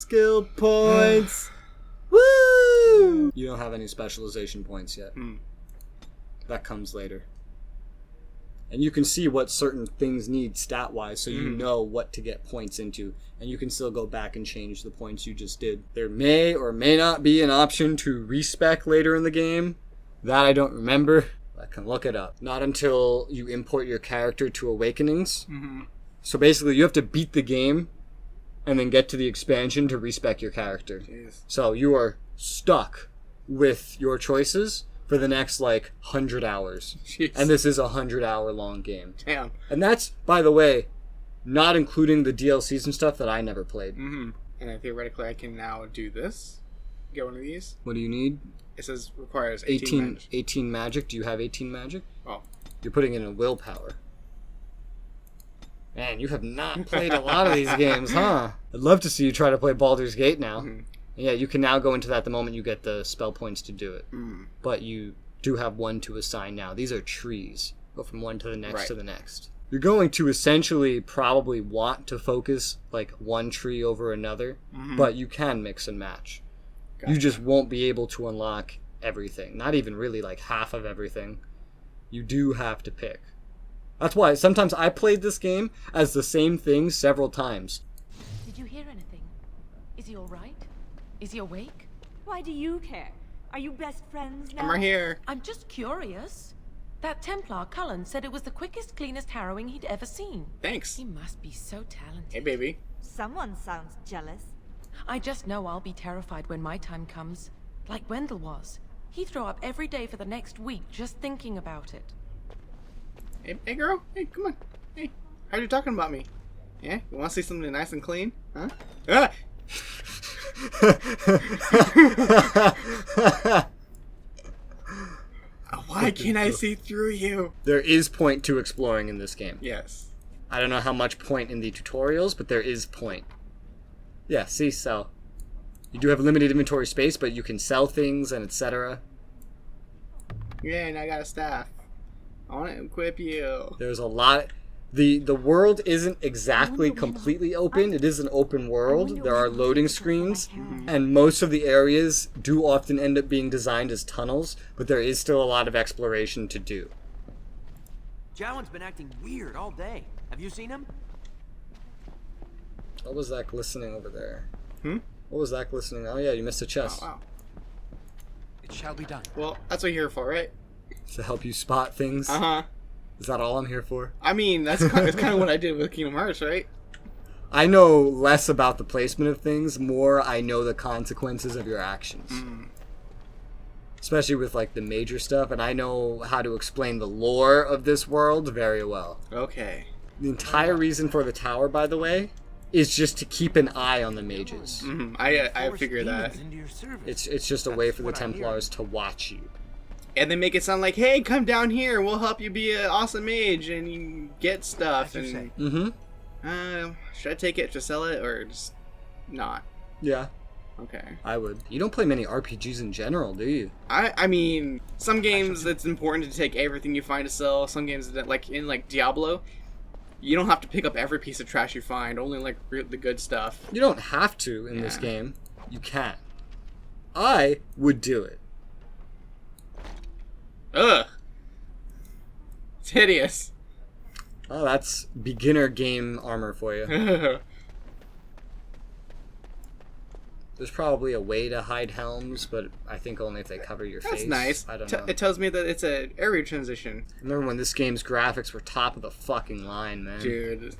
Skill points. Woo! You don't have any specialization points yet. That comes later. And you can see what certain things need stat-wise, so you know what to get points into. And you can still go back and change the points you just did. There may or may not be an option to respec later in the game. That I don't remember. I can look it up. Not until you import your character to Awakenings. So basically, you have to beat the game and then get to the expansion to respec your character. Jeez. So you are stuck with your choices for the next, 100 hours. Jeez. And this is a 100-hour long game. Damn. And that's, by the way, not including the DLCs and stuff that I never played. And theoretically, I can now do this. Get one of these. What do you need? It says requires 18 magic. 18 magic. Do you have 18 magic? Oh. You're putting it in willpower. Man, you have not played a lot of these games, huh? I'd love to see you try to play Baldur's Gate now. Yeah, you can now go into that the moment you get the spell points to do it. But you do have one to assign now. These are trees. Go from one to the next to the next. You're going to essentially probably want to focus one tree over another, but you can mix and match. Gotcha. You just won't be able to unlock everything. Not even really half of everything. You do have to pick. That's why sometimes I played this game as the same thing several times. Did you hear anything? Is he all right? Is he awake? Why do you care? Are you best friends now? I'm right here. I'm just curious. That Templar, Cullen, said it was the quickest, cleanest harrowing he'd ever seen. Thanks. He must be so talented. Hey, baby. Someone sounds jealous. I just know I'll be terrified when my time comes. Like Wendell was. He'd throw up every day for the next week just thinking about it. Hey, girl. Hey, come on. Hey, how are you talking about me? Yeah? You want to see something nice and clean? Huh? Ah! Why can't I see through you? There is point to exploring in this game. Yes. I don't know how much point in the tutorials, but there is point. Yeah, see, sell. You do have limited inventory space, but you can sell things and etc. Yeah, and I got a staff. I want to equip you. There's a lot. The world isn't exactly completely open. It is an open world. There are loading screens, and most of the areas do often end up being designed as tunnels, but there is still a lot of exploration to do. Jowan's been acting weird all day. Have you seen him? What was that glistening over there? What was that glistening? Oh yeah, you missed a chest. Oh, wow. It shall be done. Well, that's what you're here for, right? To help you spot things. Uh-huh. Is that all I'm here for? I mean, that's kind of what I did with Kingdom Hearts, right? I know less about the placement of things, more I know the consequences of your actions. Especially with the major stuff, and I know how to explain the lore of this world very well. Okay. The entire reason for the tower, by the way, is just to keep an eye on the mages. I figured that. It's just a way for the Templars to watch you. And they make it sound like, hey, come down here, we'll help you be an awesome mage and you get stuff. And should I take it to sell it or just not? Yeah. Okay. I would. You don't play many RPGs in general, do you? I mean, some games it's important to take everything you find to sell. Some games that in Diablo, you don't have to pick up every piece of trash you find, only the good stuff. You don't have to in this game. You can. I would do it. Ugh. It's hideous. Oh, that's beginner game armor for you. There's probably a way to hide helms, but I think only if they cover your face. That's nice. I don't know. It tells me that it's an area transition. Remember when this game's graphics were top of the fucking line, man? Dude.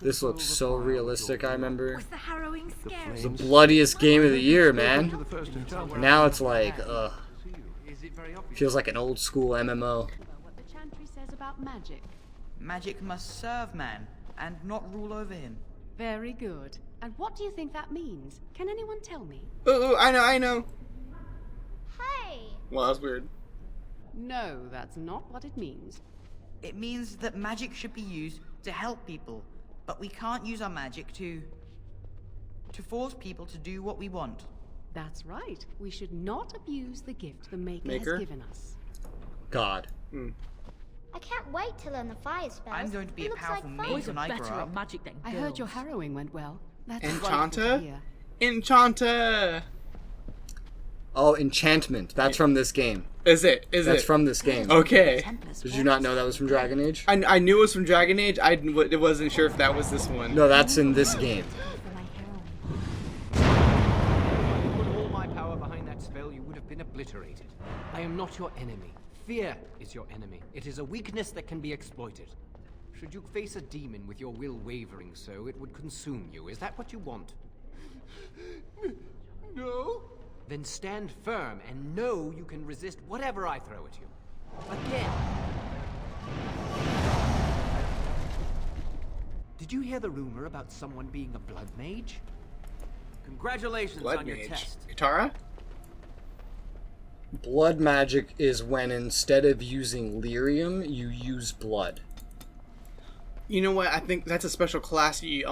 This looks so realistic, I remember. Was the harrowing scary? It was the bloodiest game of the year, man. Now it's ugh. Feels like an old school MMO. What the chantry says about magic. Magic must serve man, and not rule over him. Very good. And what do you think that means? Can anyone tell me? Ooh, I know. Hey! Well, that's weird. No, that's not what it means. It means that magic should be used to help people, but we can't use our magic to force people to do what we want. That's right. We should not abuse the gift the Maker has given us. God. I can't wait to learn the fire spells. I'm going to be a powerful mage fun. when I grow up. magic than I heard your harrowing went well. That's Enchanta? wonderful to hear. Enchanta. Oh, enchantment. That's from this game. Is it? That's from this game. Okay. Did you not know that was from Dragon Age? I knew it was from Dragon Age. I wasn't sure if that was this one. No, that's in this game. If I put all my power behind that spell, you would have been obliterated. I am not your enemy. Fear is your enemy. It is a weakness that can be exploited. Should you face a demon with your will wavering so, it would consume you. Is that what you want? No? Then stand firm and know you can resist whatever I throw at you. Again. Did you hear the rumor about someone being a blood mage? Congratulations Blood on your mage. test. Katara? Blood magic is when instead of using lyrium, you use blood. You know what? I think that's a special class you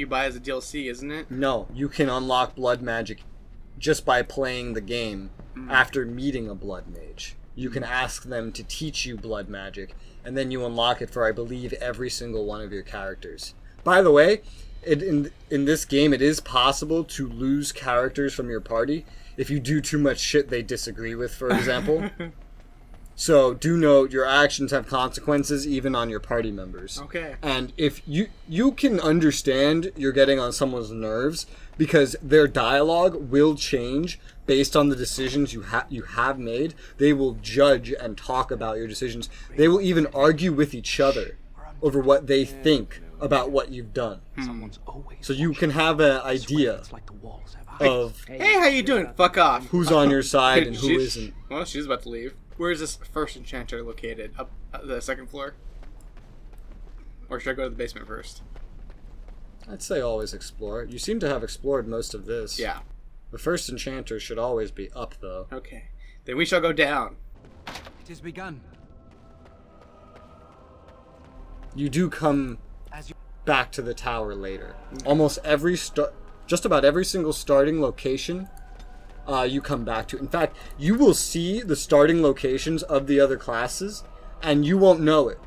buy as a DLC, isn't it? No, you can unlock blood magic just by playing the game after meeting a blood mage. You can ask them to teach you blood magic, and then you unlock it for, I believe, every single one of your characters. By the way, in this game, it is possible to lose characters from your party if you do too much shit they disagree with, for example. So do note your actions have consequences even on your party members. Okay. And if you can understand you're getting on someone's nerves because their dialogue will change based on the decisions you have made. They will judge and talk about your decisions. They will even argue with each other over what they think about what you've done. So you can have an idea of Hey, how you doing? Fuck off. who's on your side and who isn't. Well, she's about to leave. Where is this first enchanter located? Up the second floor? Or should I go to the basement first? I'd say always explore. You seem to have explored most of this. Yeah. The first enchanter should always be up, though. Okay. Then we shall go down. It has begun. You do come back to the tower later. Almost every just about every single starting location you come back to. In fact, you will see the starting locations of the other classes, and you won't know it.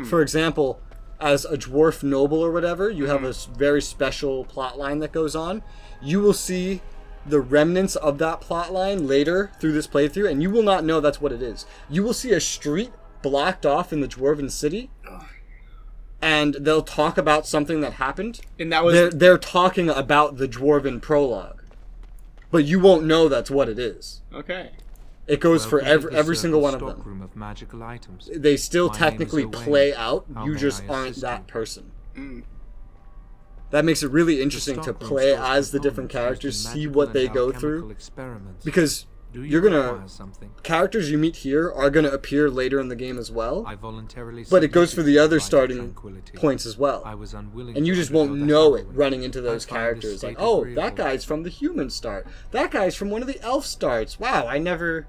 For example, as a dwarf noble or whatever, you have a very special plot line that goes on. You will see the remnants of that plot line later through this playthrough, and you will not know that's what it is. You will see a street blocked off in the dwarven city, and they'll talk about something that happened. And that was they're talking about the dwarven prologue, but you won't know that's what it is. okay. It goes for every single one of them. Stockroom of magical items. They still My technically name is Owain. play out. How You may just I aren't assist that you? person. Mm. That makes it really interesting to stockroom play stores as the different components characters, used in see magical what they and go alchemical through, experiments. because Do you're you gonna require something? characters you meet here are gonna appear later in the game as well. I voluntarily But it goes for the submitted other to starting tranquility. points as well. I was unwilling And you to just won't undergo know that it agony. running into those I find this characters. Like, state oh, agreeable. that guy's from the human start. That guy's from one of the elf starts. Wow, I never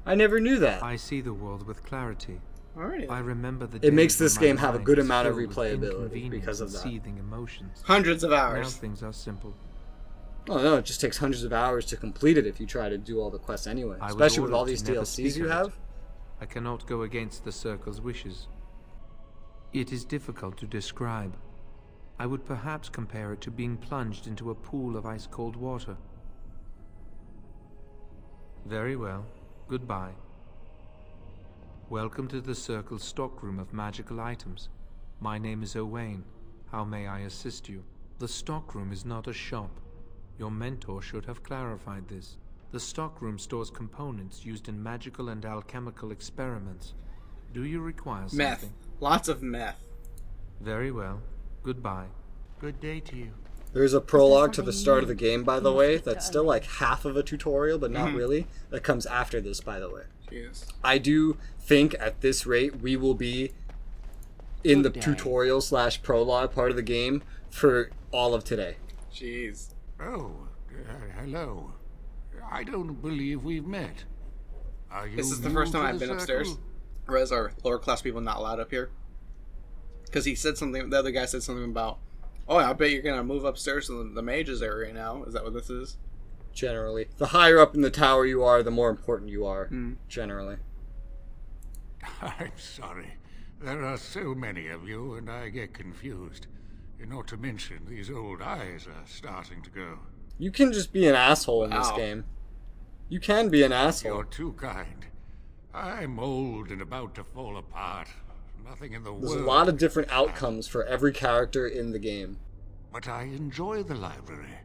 knew that. I see the world with clarity. Alright. I remember the It makes days when this my game have a mind good was amount of filled with replayability inconvenience because of and that. seething emotions. Hundreds of Now hours. things are simple. Oh no, it just takes hundreds of hours to complete it if you try to do all the quests anyway. I was Especially with all ordered these to never DLCs speak you of it. have. I cannot go against the Circle's wishes. It is difficult to describe. I would perhaps compare it to being plunged into a pool of ice-cold water. Very well. Goodbye. Welcome to the Circle's stockroom of magical items. My name is Owain. How may I assist you? The stockroom is not a shop. Your mentor should have clarified this. The stockroom stores components used in magical and alchemical experiments. Do you require something? Meth. Lots of meth. Very well. Goodbye. Good day to you. There's a prologue to the start of the game, by the way, that's still like half of a tutorial, but not really. That comes after this, by the way. Jeez. I do think at this rate we will be in the tutorial / prologue part of the game for all of today. Jeez. Oh, hello. I don't believe we've met. Are you This is the new first time to I've the been circle? upstairs. Whereas our lower class people not allowed up here. Because he said something, the other guy said something about, oh, I bet you're going to move upstairs to the mages area now. Is that what this is? Generally. The higher up in the tower you are, the more important you are, generally. I'm sorry. There are so many of you, and I get confused. Not to mention, these old eyes are starting to go. You can just be an asshole in this Wow. game. You can be an asshole. You're too kind. I'm old and about to fall apart. Nothing in the There's world. a lot of different outcomes for every character in the game. But I enjoy the library.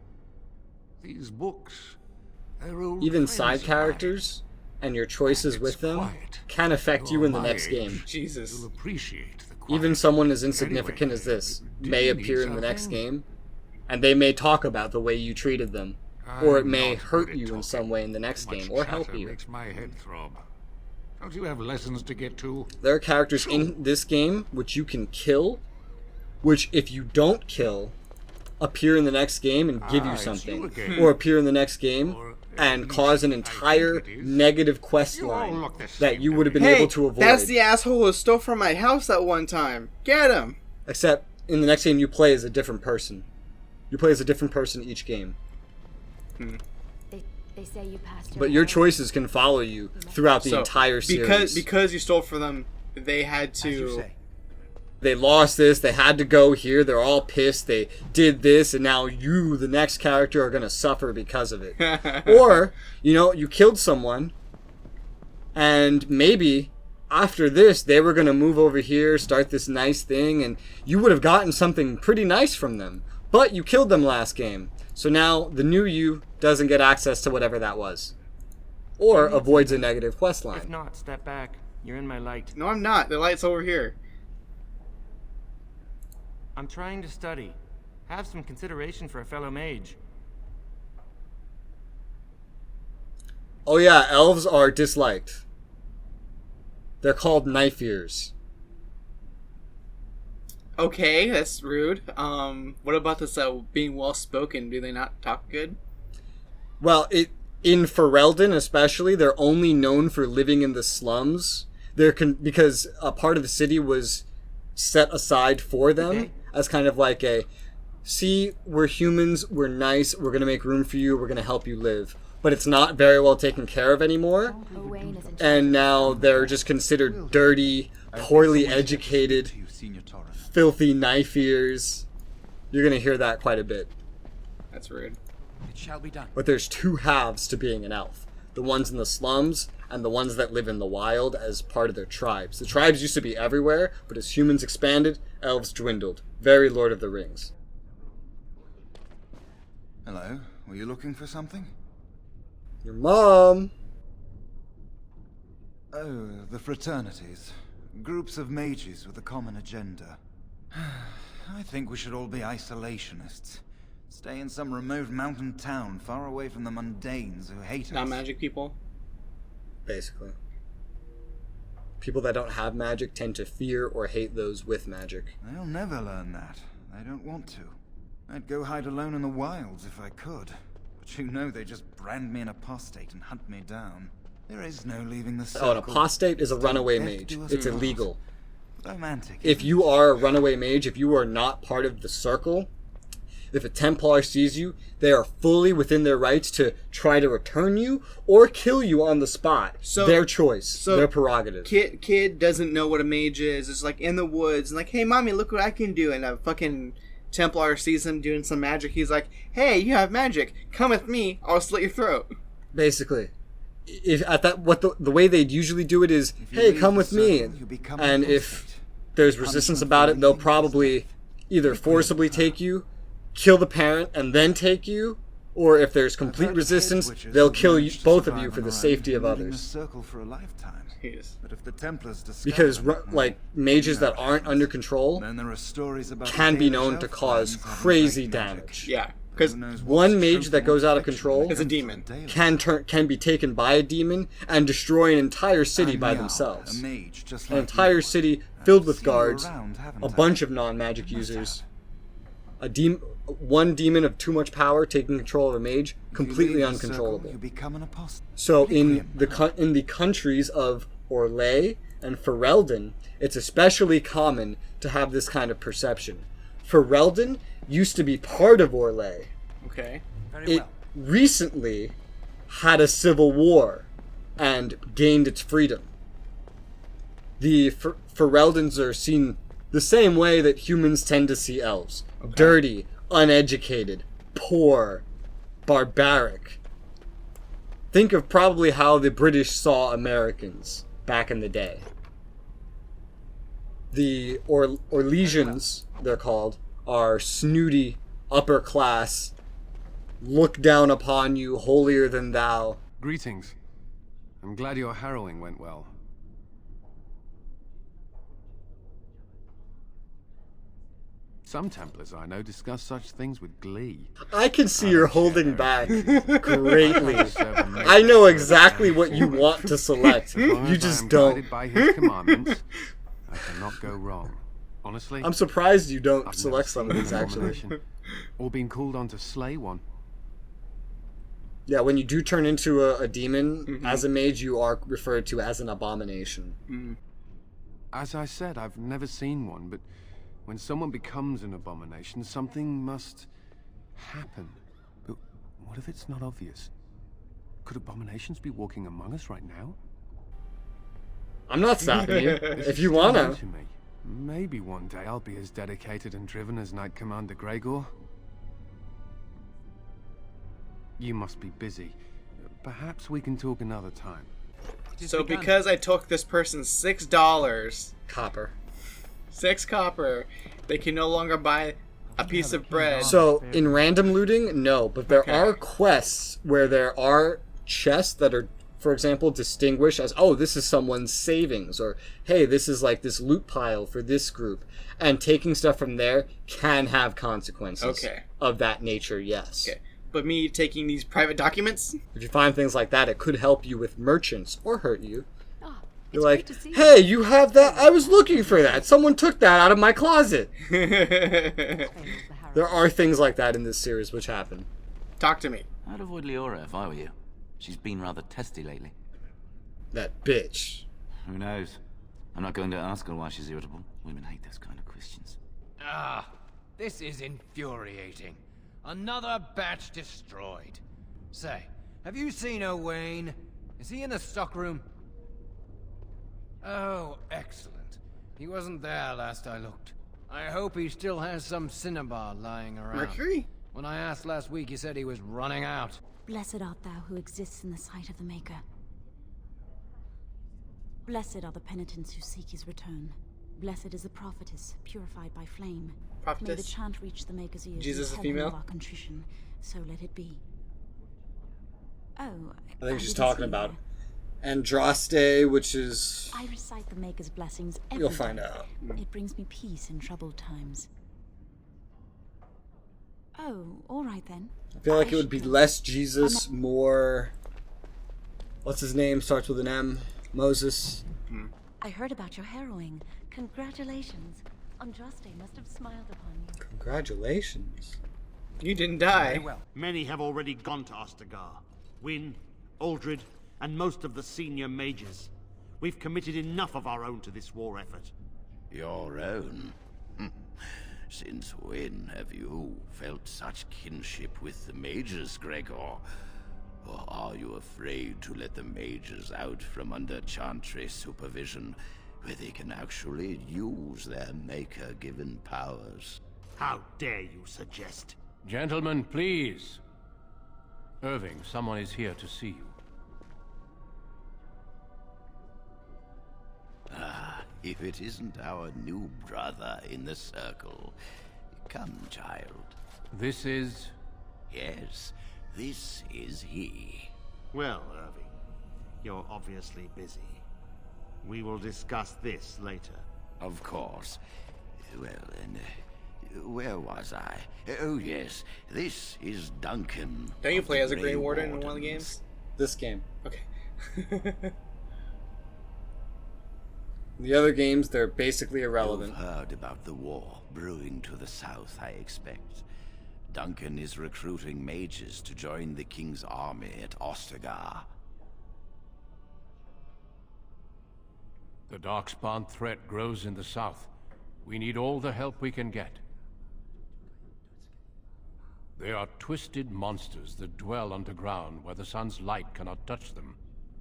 These books, they're old Even friends side of characters and your choices It's with them quiet. can affect you You're in the my next age. game. Jesus. You'll appreciate the quiet. Even someone as insignificant as this do may you appear need in the next something? game, and they may talk about the way you treated them, or it I'm may not hurt good at you in talking. some way in the next Much game, or help chatter you. makes my head throb. Don't you have lessons to get to? There are characters in this game which you can kill, which if you don't kill, appear in the next game and give you It's something, you again. or appear in the next game Or and at cause an least I entire think it is. negative quest You all line look the that same you to would have been Hey, able to avoid. that's the asshole who stole from my house that one time. Get him. Except in the next game you play as a different person. You play as a different person each game. They say you passed But your choices can follow you throughout the entire series. Because you stole from them, they had As you to. say. They lost this, they had to go here, they're all pissed, they did this, and now you, the next character, are going to suffer because of it. Or, you killed someone, and maybe after this, they were going to move over here, start this nice thing, and you would have gotten something pretty nice from them. But you killed them last game. So now the new you doesn't get access to whatever that was. Or avoids a negative quest If line. not, step back. You're in my light. No, I'm not. The light's over here. I'm trying to study. Have some consideration for a fellow mage. Oh yeah, elves are disliked. They're called knife ears. Okay, that's rude. What about this being well spoken? Do they not talk good? Well, in Ferelden especially, they're only known for living in the slums. Because a part of the city was set aside for them as kind of like see, we're humans, we're nice, we're going to make room for you, we're going to help you live. But it's not very well taken care of anymore. And now they're just considered dirty, poorly educated, filthy knife ears. You're going to hear that quite a bit. That's rude. It shall be done. But there's two halves to being an elf. The ones in the slums and the ones that live in the wild as part of their tribes. The tribes used to be everywhere, but as humans expanded, elves dwindled. Very Lord of the Rings. Hello, were you looking for something? Your mom. Oh, the fraternities. Groups of mages with a common agenda. I think we should all be isolationists. Stay in some remote mountain town far away from the mundanes who hate us. Not magic people. Basically. People that don't have magic tend to fear or hate those with magic. They'll never learn that. They don't want to. I'd go hide alone in the wilds if I could. But you know they just brand me an apostate and hunt me down. There is no leaving the circle. Oh, an apostate is a runaway Death mage. do us It's part. illegal. Romantic. If you are a runaway mage, if you are not part of the circle, if a Templar sees you, they are fully within their rights to try to return you or kill you on the spot. So- their choice, so their prerogative. Kid doesn't know what a mage is. It's like in the woods and like, hey mommy, look what I can do. And a fucking Templar sees him doing some magic. He's like, hey, you have magic. Come with me. I'll slit your throat. Basically. If at that what the way they'd usually do it is, If you hey, leave come the with me. circle, you become And an if apostate. there's resistance Punishment about for it, they'll anything probably either forcibly take you, kill the parent, and then take you, or if there's complete I've heard resistance, head witches they'll have kill you, managed to both of survive you for on the their safety own, of leading the others. circle for a lifetime. Yes. But if the Templars discover Because them, like mages that aren't under control then there are stories about can the be Danish known to elf cause clans having crazy fake magic. damage. Yeah. Because Who knows One what's mage true that from goes out of fiction control is a demon. can be taken by a demon and destroy an entire city I'm by Yao, themselves. a mage just An like entire you. city filled I've with seen you guards, around, haven't a I? bunch of non-magic You must users. have. One demon of too much power taking control of a mage, If you completely leave the circle, uncontrollable. you become an apostate. So Pretty in grim. in the countries of Orlais and Ferelden, it's especially common to have this kind of perception. Ferelden used to be part of Orlais. okay. Very It well. recently had a civil war and gained its freedom. The Fereldans are seen the same way that humans tend to see elves. Dirty, uneducated, poor, barbaric. Think of probably how the British saw Americans back in the day. The Orlesians, they're called, are snooty, upper class, look down upon you, holier than thou. Greetings. I'm glad your harrowing went well. Some Templars I know discuss such things with glee. I can see you're holding back greatly. I know exactly what you want to select. You just don't. By his commandments, I cannot go wrong. Honestly, I'm surprised you don't I've select some of these, actually. Or been called on to slay one. Yeah, when you do turn into a demon, as a mage, you are referred to as an abomination. As I said, I've never seen one, but when someone becomes an abomination, something must happen. But what if it's not obvious? Could abominations be walking among us right now? I'm not stopping you, This if is you still wanna. new to me. Maybe one day I'll be as dedicated and driven as Knight Commander Gregor. You must be busy. Perhaps we can talk another time. So because I took this person $6... Copper. 6 copper, they can no longer buy a piece of bread. So, in random looting, no. But there are quests where there are chests that are, for example, distinguished as, oh, this is someone's savings. Or, hey, this is like this loot pile for this group. And taking stuff from there can have consequences of that nature, yes. Okay. But me taking these private documents? If you find things like that, it could help you with merchants or hurt you. You're It's like, great to see hey, you have that? I was looking for that. Someone took that out of my closet. There are things like that in this series which happen. Talk to me. I'd avoid Leora if I were you. She's been rather testy lately. That bitch. Who knows? I'm not going to ask her why she's irritable. Women hate those kind of questions. Ah, this is infuriating. Another batch destroyed. Say, have you seen Owain? Is he in the stockroom? Oh, excellent. He wasn't there last I looked. I hope he still has some cinnabar lying around. Mercury? When I asked last week, he said he was running out. Blessed art thou who exists in the sight of the Maker. Blessed are the penitents who seek his return. Blessed is the prophetess, purified by flame. May the Prophetess? chant reach the Maker's ears. Jesus is and tell him female? of our contrition, so let it be. Oh, I think she's didn't talking see about her. Andraste, which is... I recite the Maker's blessings every You'll find day. out. It brings me peace in troubled times. Oh, all right then. I feel like it would be less Jesus, more... What's his name? Starts with an M. Moses. I heard about your harrowing. Congratulations. Andraste must have smiled upon you. Congratulations. You didn't die. Many have already gone to Ostagar. Wynne, Aldred, and most of the senior mages. We've committed enough of our own to this war effort. Your own? Since when have you felt such kinship with the mages, Gregor? Or are you afraid to let the mages out from under Chantry's supervision, where they can actually use their Maker-given powers? How dare you suggest? Gentlemen, please. Irving, someone is here to see you. Ah, if it isn't our new brother in the circle. Come, child. This is... Yes, this is he. Well, Irving, you're obviously busy. We will discuss this later. Of course. Well, and where was I? Oh, yes, this is Duncan. Don't you play as a Grey Grey Warden in one of the games? This game. Okay. The other games, they're basically irrelevant. You've heard about the war brewing to the south, I expect. Duncan is recruiting mages to join the king's army at Ostagar. The Darkspawn threat grows in the south. We need all the help we can get. They are twisted monsters that dwell underground where the sun's light cannot touch them.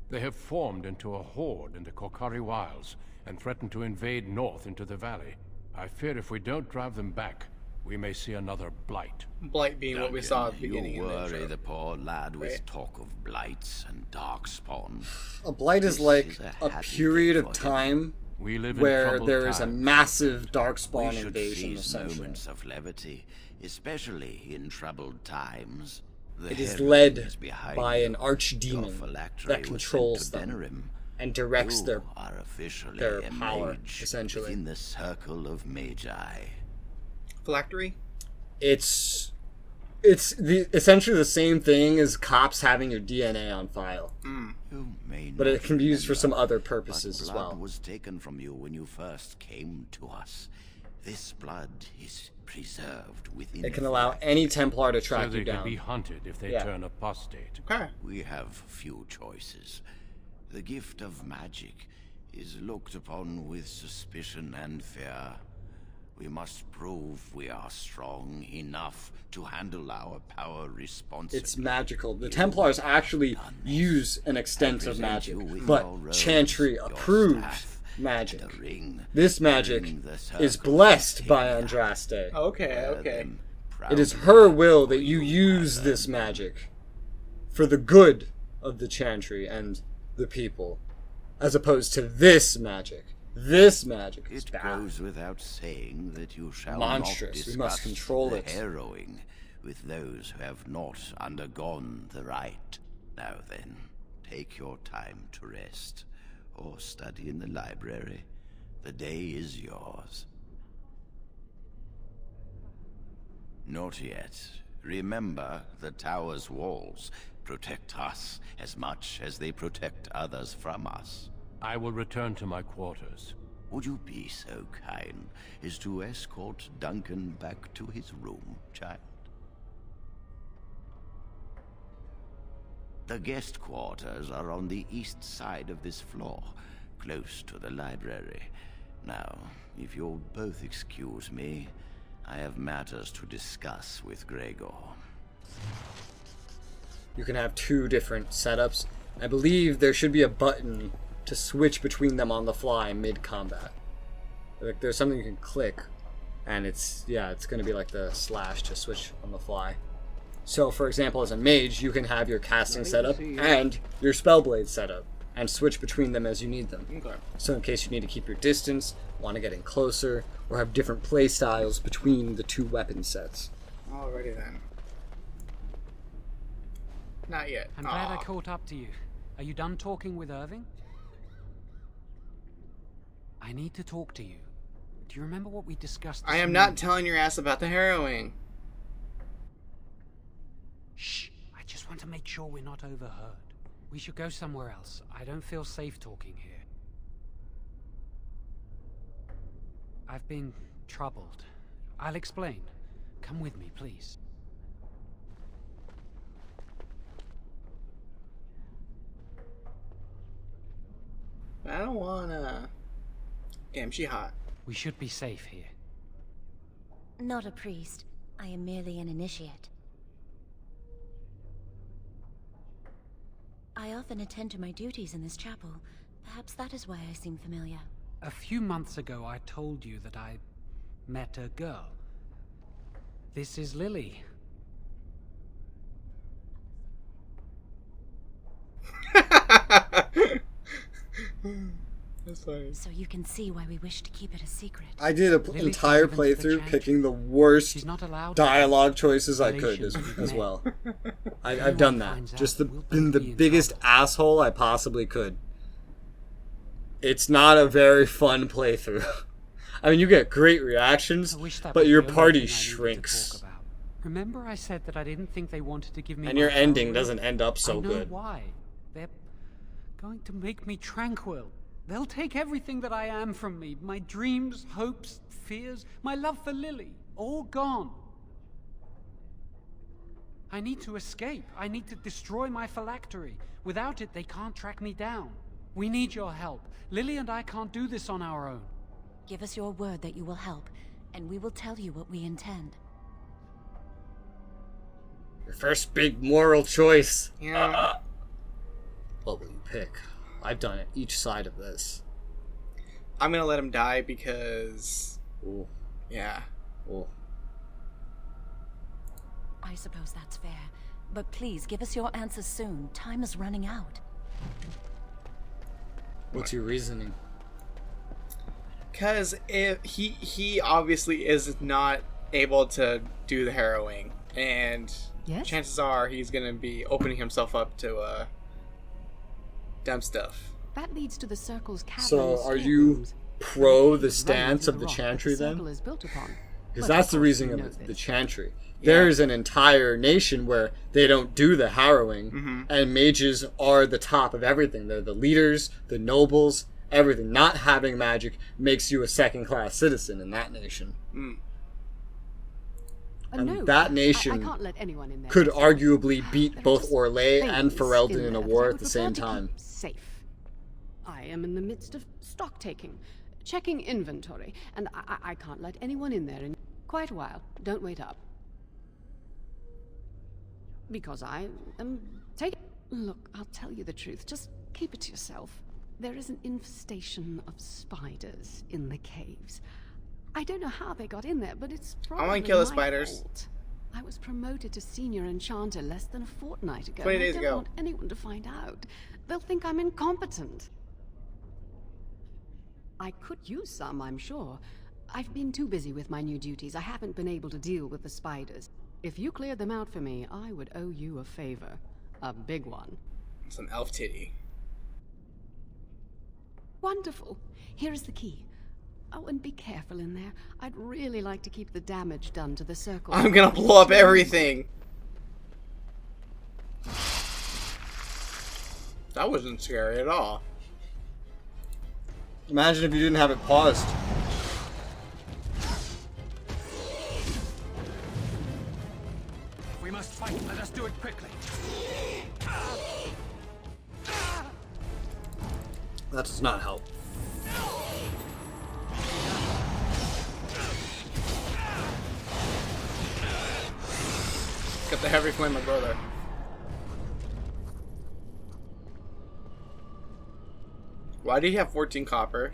They have formed into a horde in the Korkari Wilds and threaten to invade north into the valley. I fear if we don't drive them back, we may see another blight. Blight being what we saw at the beginning. You of the worry intro. the poor lad with Right. talk of blights and darkspawn. A blight is This like is a happy period day of for time We live in where troubled there is a times. massive We darkspawn should invasion, seize essentially. moments of levity, especially in troubled times. The It is heron led is behind by you. an Your archdemon phylactery that was controls sent to them Venerim. and directs You their are officially their a power, mage essentially. within the circle of magi. Phylactery? It's essentially the same thing as cops having your DNA on file. You may But it not can be used for remember, some other but purposes as blood well. was taken from you when you first came to us. This blood is preserved within. It can allow any Templar to track So they you can down. be hunted if they Yeah. turn apostate. Okay. We have few choices. The gift of magic is looked upon with suspicion and fear. We must prove we are strong enough to handle our power responsibly. It's magical. The Templars actually use an extent of magic, but Chantry approves magic. This magic is blessed by Andraste. Okay, okay. It is her will that you use this magic for the good of the Chantry and the people, as opposed to this magic. This magic is It bad. goes without saying that you shall Monstrous. not We must discuss control the it. harrowing with those who have not undergone the rite. Now then, take your time to rest, or study in the library. The day is yours. Not yet. Remember, the tower's walls protect us as much as they protect others from us. I will return to my quarters. Would you be so kind as to escort Duncan back to his room, child? The guest quarters are on the east side of this floor, close to the library. Now, if you'll both excuse me, I have matters to discuss with Gregor. You can have two different setups. I believe there should be a button to switch between them on the fly mid-combat. Like there's something you can click, and it's going to be like the slash to switch on the fly. So, for example, as a mage, you can have your casting setup and your spellblade setup, and switch between them as you need them. Okay. So in case you need to keep your distance, want to get in closer, or have different play styles between the two weapon sets. Alrighty then. Not yet. I'm glad I caught up to you. Are you done talking with Irving? I need to talk to you. Do you remember what we discussed? I am not telling your ass about the harrowing. Shh. I just want to make sure we're not overheard. We should go somewhere else. I don't feel safe talking here. I've been troubled. I'll explain. Come with me, please. I don't wanna... Damn, she hot. We should be safe here. Not a priest. I am merely an initiate. I often attend to my duties in this chapel. Perhaps that is why I seem familiar. A few months ago, I told you that I met a girl. This is Lily. That's funny. So you can see why we wish to keep it a secret. I did an entire playthrough picking the worst dialogue choices I could as well. I've done that. Just been the biggest asshole I possibly could. It's not a very fun playthrough. I mean, you get great reactions, but your party shrinks. Remember I said that I didn't think they wanted to give me And my your power ending ring? doesn't end up so I know good. why. They're going to make me tranquil. They'll take everything that I am from me. My dreams, hopes, fears, my love for Lily. All gone. I need to escape. I need to destroy my phylactery. Without it, they can't track me down. We need your help. Lily and I can't do this on our own. Give us your word that you will help, and we will tell you what we intend. Your first big moral choice. Yeah. What will you pick? I've done it each side of this. I'm gonna let him die because... Ooh. Yeah. Ooh. I suppose that's fair. But please, give us your answers soon. Time is running out. What's your reasoning? Because if he obviously is not able to do the harrowing, and chances are he's going to be opening himself up to dumb stuff. That leads to the circle's cavern. So are you pro the stance of the Chantry then? Because that's the reasoning of the Chantry. There's an entire nation where they don't do the harrowing, and mages are the top of everything. They're the leaders, the nobles, everything. Not having magic makes you a second-class citizen in that nation. And that nation I can't let anyone in there. could arguably beat both Orlais and Ferelden in a war at the same time. Safe. I am in the midst of stock taking, checking inventory, and I can't let anyone in there in quite a while. Don't wait up. Because I am taking... Look, I'll tell you the truth. Just keep it to yourself. There is an infestation of spiders in the caves. I don't know how they got in there, but it's probably I want to kill the my spiders. fault. I was promoted to senior enchanter less than a fortnight ago. 20 days I ago. don't want anyone to find out. They'll think I'm incompetent. I could use some, I'm sure. I've been too busy with my new duties. I haven't been able to deal with the spiders. If you cleared them out for me, I would owe you a favor. A big one. Some elf titty. Wonderful. Here is the key. Oh, and be careful in there. I'd really like to keep the damage done to the circle. I'm gonna blow up everything. That wasn't scary at all. Imagine if you didn't have it paused. We must fight. Let us do it quickly. That does not help. Got the heavy flame, my brother. Why do you have 14 copper?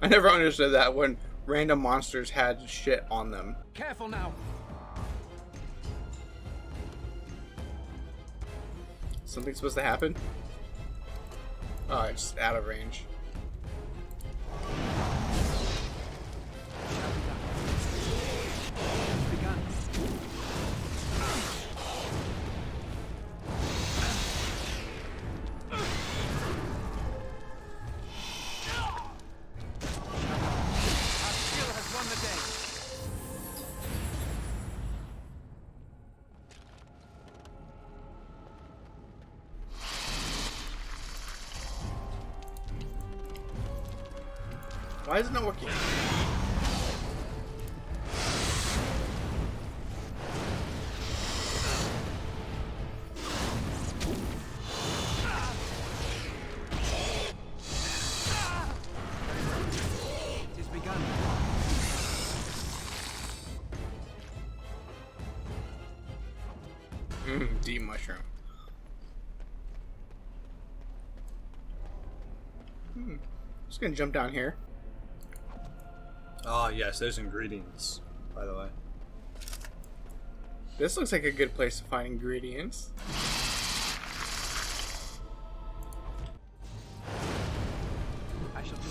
I never understood that when random monsters had shit on them. Careful now. Something's supposed to happen? Oh, it's out of range. Why is it not working? It has begun. Deep mushroom. Just gonna jump down here. Oh, yes, there's ingredients, by the way. This looks like a good place to find ingredients. I shall do.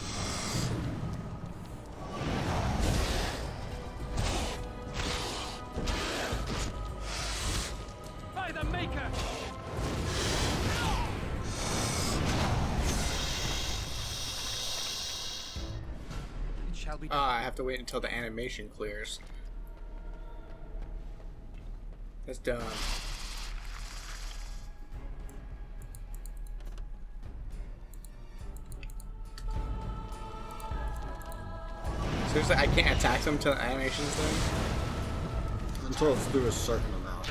By the Maker! I have to wait until the animation clears. That's done. Seriously, I can't attack them until the animation's done? Until it's through a certain amount.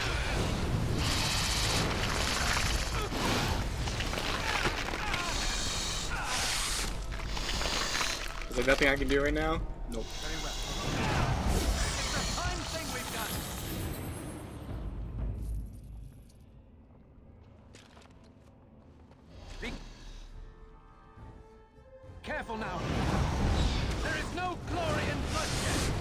Is there nothing I can do right now? Nope. Very well. It's a fine thing we've done. Be careful now. There is no glory in bloodshed.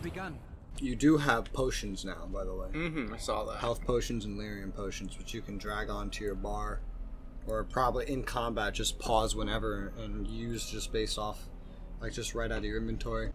begun. You do have potions now, by the way. I saw that. Health potions and lyrium potions, which you can drag onto your bar, or probably in combat just pause whenever and use just based off, like just right out of your inventory.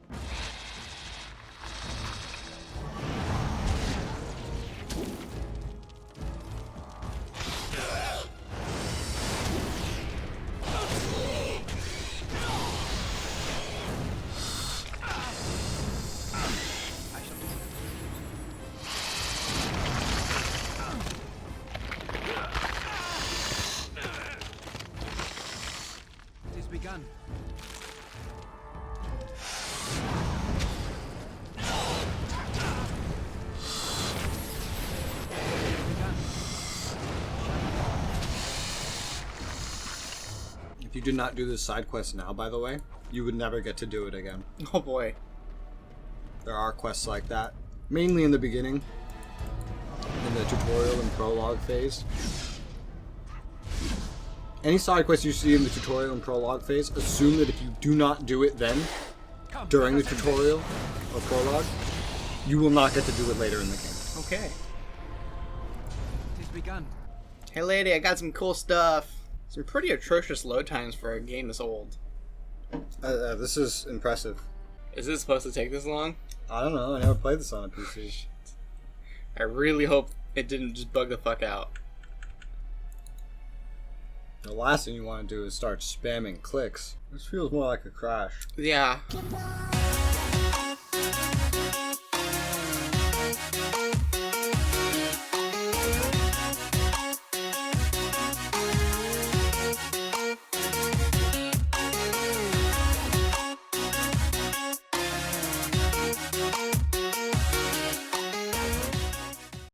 Begun. If you did not do this side quest now, by the way, you would never get to do it again. Oh boy. There are quests like that, mainly in the beginning, in the tutorial and prologue phase. Any side quest you see in the tutorial and prologue phase, assume that if you do not do it then, during the tutorial or prologue, you will not get to do it later in the game. Okay. It's begun. Hey lady, I got some cool stuff. Some pretty atrocious load times for a game this old. This is impressive. Is it supposed to take this long? I don't know, I never played this on a PC. I really hope it didn't just bug the fuck out. The last thing you want to do is start spamming clicks. This feels more like a crash. Yeah.